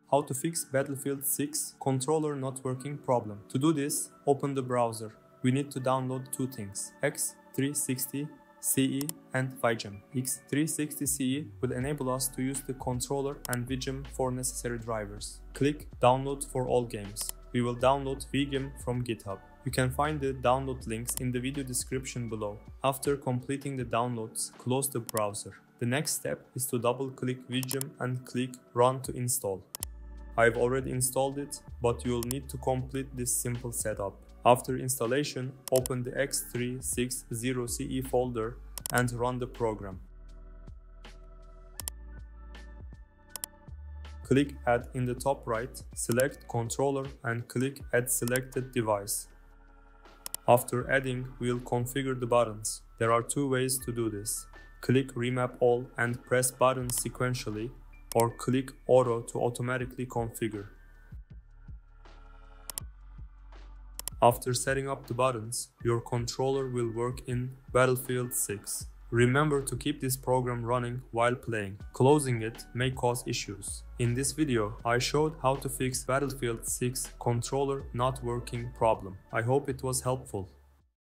how to fix Battlefield 6 controller not working problem. To do this, open the browser. We need to download two things, X360 CE and VGem. X360 CE will enable us to use the controller and VGem for necessary drivers. Click Download for all games. We will download VGem from GitHub. You can find the download links in the video description below. After completing the downloads, close the browser. The next step is to double-click VGem and click Run to install. I've already installed it, but you'll need to complete this simple setup. After installation, open the X360 CE folder and run the program. Click Add in the top right, select Controller and click Add Selected Device. After adding, we'll configure the buttons. There are two ways to do this. Click Remap All and press buttons sequentially, or click Auto to automatically configure. After setting up the buttons, your controller will work in Battlefield 6. Remember to keep this program running while playing. Closing it may cause issues. In this video, I showed how to fix Battlefield 6 controller not working problem. I hope it was helpful.